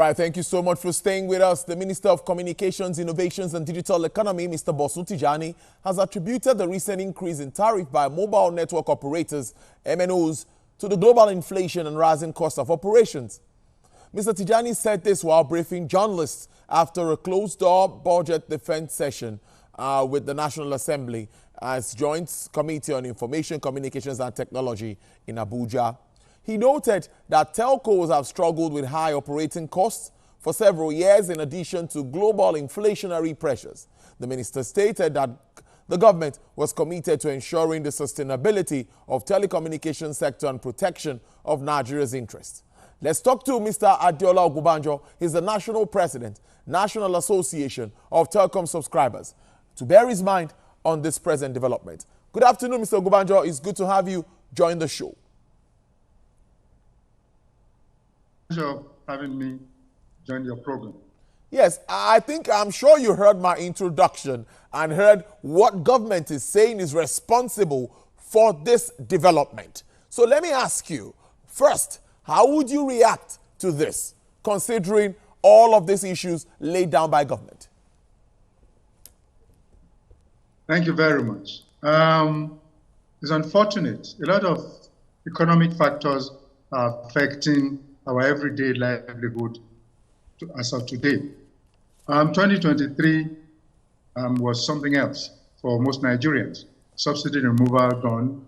right, thank you so much for staying with us. The Minister of Communications, Innovations and Digital Economy, Mr. Bosun Tijani, has attributed the recent increase in tariff by mobile network operators, MNOs, to the global inflation and rising cost of operations. Mr. Tijani said this while briefing journalists after a closed-door budget defense session with the National Assembly as Joint Committee on Information, Communications and Technology in Abuja. He noted that telcos have struggled with high operating costs for several years in addition to global inflationary pressures. The minister stated that the government was committed to ensuring the sustainability of telecommunications sector and protection of Nigeria's interests. Let's talk to Mr. Adeola Ogunbanjo. He's the National President, National Association of Telecom Subscribers, to bear his mind on this present development. Good afternoon, Mr. Ogunbanjo. It's good to have you join the show. Of having me join your program. Yes, I'm sure you heard my introduction and heard what government is saying is responsible for this development. So let me ask you, first, how would you react to this, considering all of these issues laid down by government? Thank you very much. It's unfortunate. A lot of economic factors are affecting our everyday livelihood as of today. 2023 was something else for most Nigerians. Subsidy removal gone.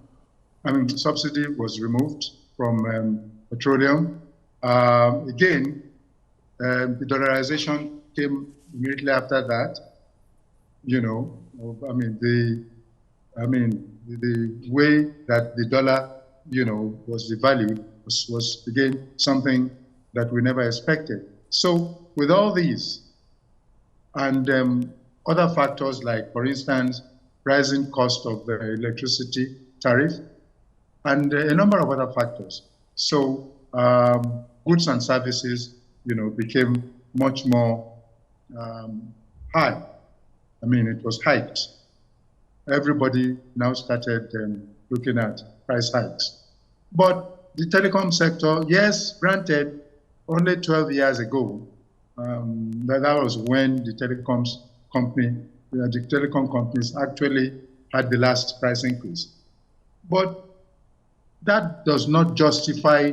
Subsidy was removed from petroleum. Again, the dollarization came immediately after that. You know, the way that the dollar, was devalued was again something that we never expected. So with all these and other factors like, for instance, rising cost of the electricity tariff and a number of other factors. So goods and services, became much more high. It was hiked. Everybody now started looking at price hikes. But the telecom sector, yes, granted, only 12 years ago, that was when the telecom companies actually had the last price increase. But that does not justify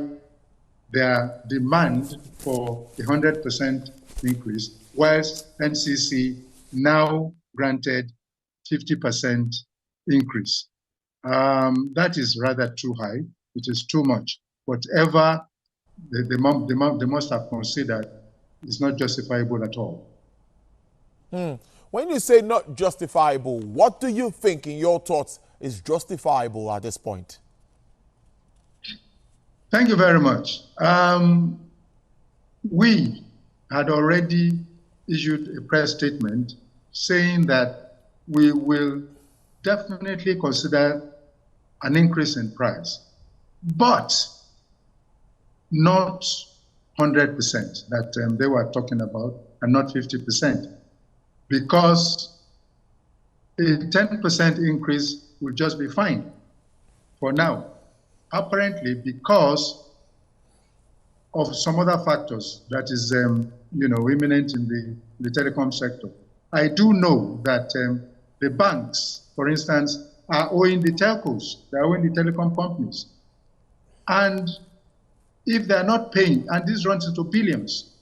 their demand for a 100% increase, whilst NCC now granted 50% increase. That is rather too high. It is too much. Whatever they must have considered is not justifiable at all. When you say not justifiable, what do you think, in your thoughts, is justifiable at this point? Thank you very much. We had already issued a press statement saying that we will definitely consider an increase in price, but not 100% that they were talking about, and not 50%, because a 10% increase will just be fine for now. Apparently, because of some other factors that is, imminent in the telecom sector. I do know that the banks, for instance, are owing the telcos, they're owing the telecom companies. And if they're not paying, and this runs into billions,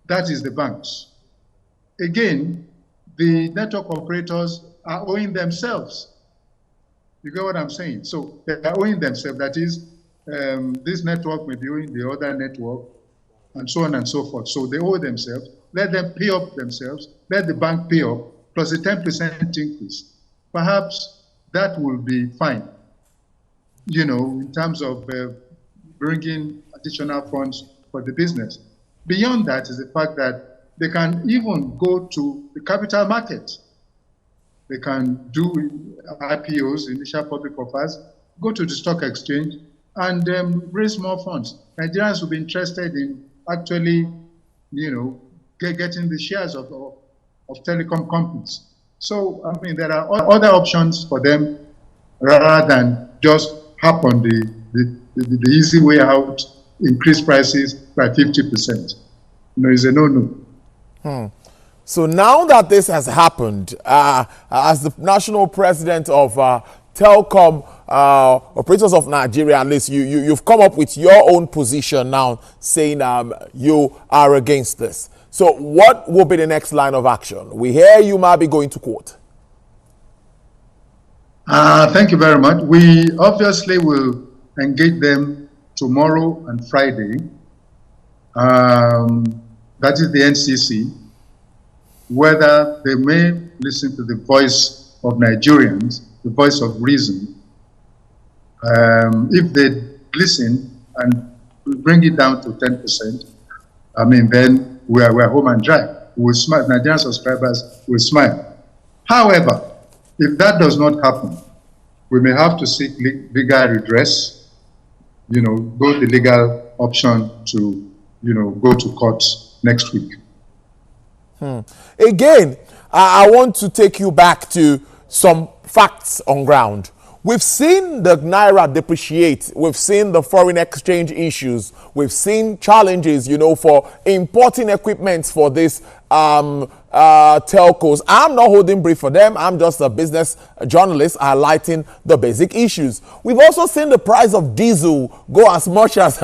that is the banks. Again, the network operators are owing themselves. You get what I'm saying? So they're owing themselves. That is, this network may be owing the other network, and so on and so forth. So they owe themselves. Let them pay up themselves. Let the bank pay up, plus a 10% increase. Perhaps that will be fine, in terms of bringing additional funds for the business. Beyond that is the fact that they can even go to the capital market. They can do IPOs, initial public offers, go to the stock exchange, and raise more funds. Nigerians will be interested in actually, getting the shares of telecom companies. So, there are other options for them rather than just hop on the easy way out, increase prices by 50%. It's a no-no. So now that this has happened, as the national president of Telcom Operators of Nigeria, at least you've come up with your own position now, saying you are against this. So what will be the next line of action? We hear you might be going to court. Thank you very much. We obviously will engage them tomorrow and Friday. That is the NCC. Whether they may listen to the voice of Nigerians, the voice of reason. If they listen and bring it down to 10%, then we're home and dry. We'll smile. Nigerian subscribers will smile. However, if that does not happen, we may have to seek legal redress, go the legal option to, go to court next week. Again, I want to take you back to some facts on ground. We've seen the Naira depreciate. We've seen the foreign exchange issues. We've seen challenges, for importing equipment for this telcos. I'm not holding brief for them. I'm just a business journalist highlighting the basic issues. We've also seen the price of diesel go as much as,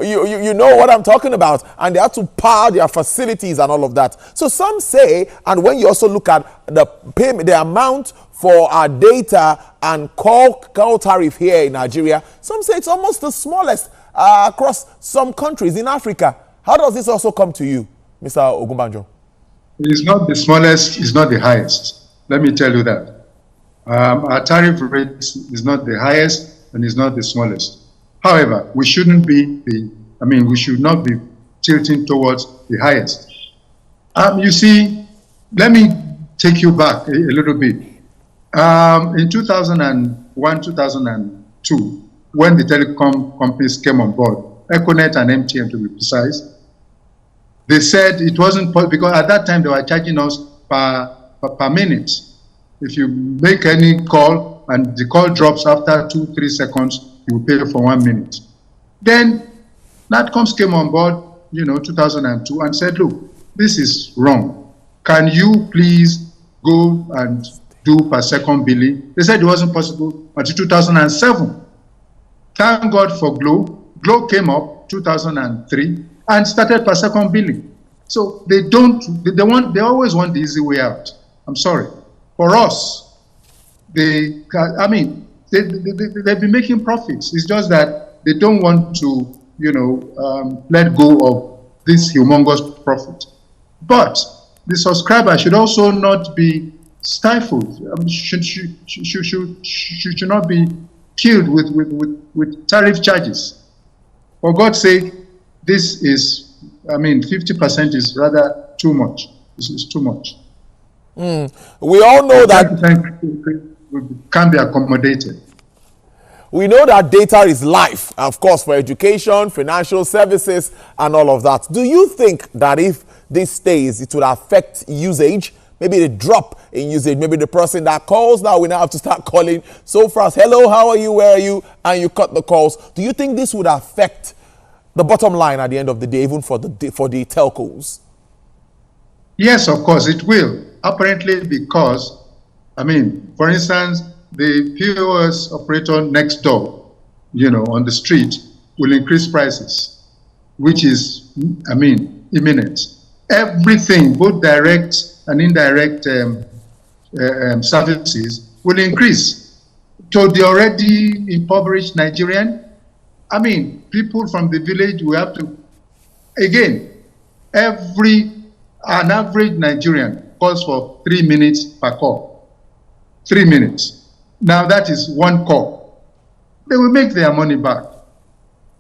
you know what I'm talking about, and they have to power their facilities and all of that. So some say, and when you also look at the payment, the amount for our data and call tariff here in Nigeria, some say it's almost the smallest across some countries in Africa. How does this also come to you, Mr. Ogunbanjo? It's not the smallest, it's not the highest. Let me tell you that. Our tariff rate is not the highest and is not the smallest. However, we shouldn't be we should not be tilting towards the highest. You see, let me take you back a little bit. In 2001, 2002, when the telecom companies came on board, Econet and MTN to be precise, they said it wasn't possible because at that time they were charging us per minute. If you make any call and the call drops after 2-3 seconds, you will pay for 1 minute. Then Natcoms came on board, 2002, and said, look, this is wrong. Can you please go and do per second billing? They said it wasn't possible until 2007. Thank God for Glo. Glo came up 2003 and started per second billing. So they always want the easy way out. I'm sorry. For us, they've been making profits. It's just that they don't want to, let go of this humongous profit. But the subscriber should also not be stifled. Should not be killed with tariff charges. For God's sake, this is, 50% is rather too much. This is too much. We all know that can be accommodated. We know that data is life, of course, for education, financial services, and all of that. Do you think that if this stays, it will affect usage? Maybe the drop in usage, maybe the person that calls now, we now have to start calling so fast. Hello, how are you? Where are you? And you cut the calls. Do you think this would affect the bottom line at the end of the day, even for the telcos? Yes, of course, it will. Apparently because, for instance, the POS operator next door, on the street, will increase prices, which is, imminent. Everything, both direct and indirect services, will increase. To the already impoverished Nigerian, people from the village will have to, again, an average Nigerian calls for 3 minutes per call. 3 minutes. Now that is one call. They will make their money back.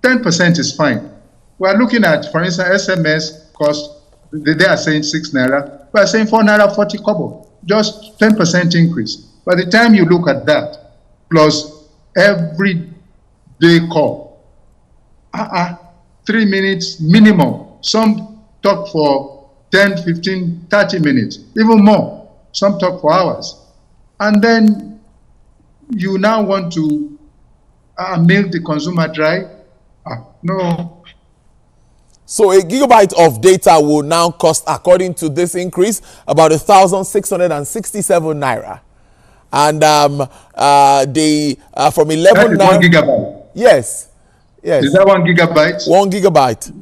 10% is fine. We are looking at, for instance, SMS cost, they are saying 6 naira. We are saying 4 naira 40 kobo. Just 10% increase. By the time you look at that, plus every day call, 3 minutes minimum. Some talk for 10, 15, 30 minutes, even more. Some talk for hours. And then you now want to milk the consumer dry? No. So a gigabyte of data will now cost, according to this increase, about 1,667 naira. And from 11 that is naira. 1 gigabyte. Yes. Yes. Is that 1 gigabyte? 1 gigabyte.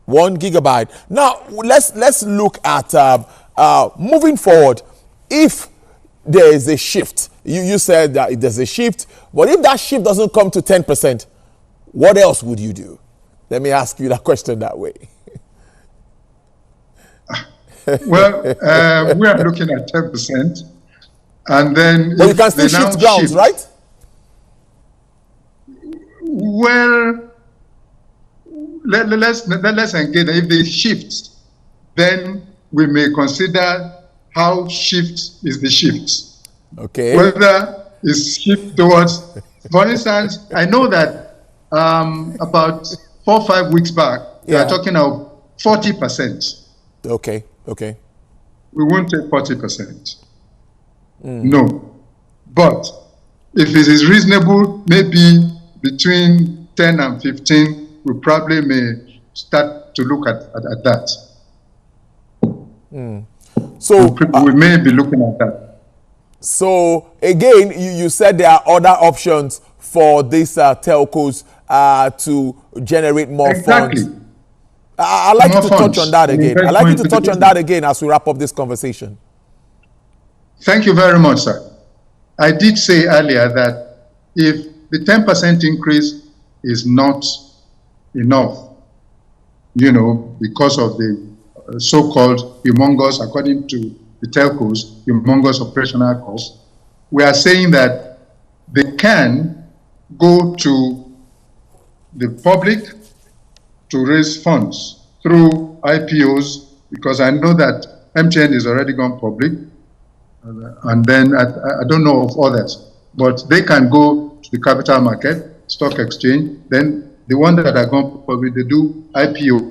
1 gigabyte. Now let's look at moving forward. If there is a shift, you said that there's a shift, but if that shift doesn't come to 10%, what else would you do? Let me ask you that question that way. Well, we are looking at 10%, and then. But you can still shift grounds, right? Well, let's engage. If they shift, then we may consider how shift is the shift. Okay. Whether it's shift towards, for instance, I know that about 4 or 5 weeks back, we are talking about 40%. Okay. Okay. We won't take 40%. No. But if it is reasonable, maybe between 10 and 15, we probably may start to look at that. So we may be looking at that. So again, you said there are other options for these telcos to generate more funds. I'd like you to touch on that again. I'd like you to touch on that again as we wrap up this conversation. Thank you very much, sir. I did say earlier that if the 10% increase is not enough, because of the so-called humongous, according to the telcos, humongous operational costs, we are saying that they can go to the public to raise funds through IPOs, because I know that MTN is already gone public, and then I don't know of others, but they can go to the capital market, stock exchange, then the ones that are gone public, they do IPO.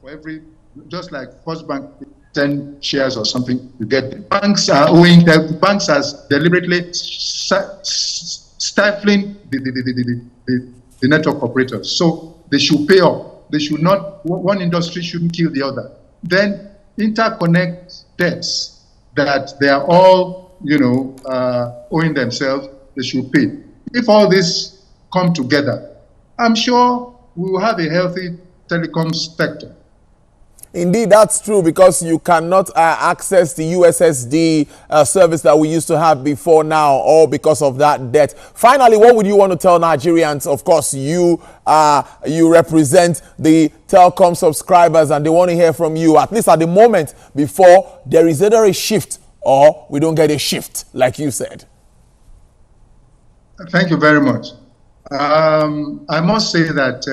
For every, just like First Bank, 10 shares or something, you get. The banks are owing, the banks are deliberately stifling the network operators. So they should pay up. They should not, one industry shouldn't kill the other. Then interconnect debts that they are all, owing themselves, they should pay. If all this come together, I'm sure we will have a healthy telecom sector. Indeed, that's true, because you cannot access the USSD service that we used to have before now, all because of that debt. Finally, what would you want to tell Nigerians? Of course, you represent the telecom subscribers, and they want to hear from you, at least at the moment, before there is either a shift or we don't get a shift, like you said. Thank you very much. I must say that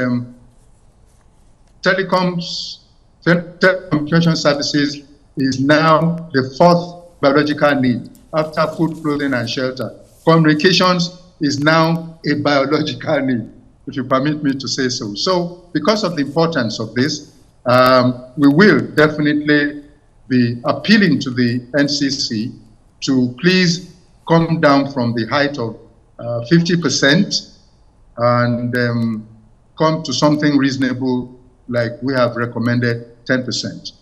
telecommunication services is now the 4th biological need after food, clothing, and shelter. Communications is now a biological need, if you permit me to say so. So because of the importance of this, we will definitely be appealing to the NCC to please come down from the height of 50% and come to something reasonable, like we have recommended, 10%.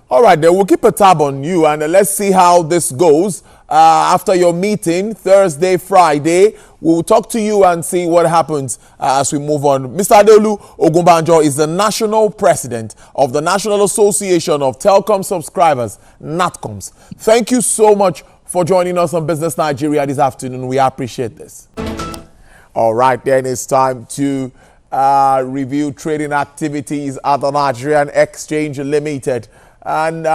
All right, then we'll keep a tab on you, and let's see how this goes. After your meeting, Thursday, Friday, we'll talk to you and see what happens as we move on. Mr. Adeolu Ogunbanjo is the national president of the National Association of Telecom Subscribers, NATCOMS. Thank you so much for joining us on Business Nigeria this afternoon. We appreciate this. All right, then it's time to review trading activities at the Nigerian Exchange Limited. And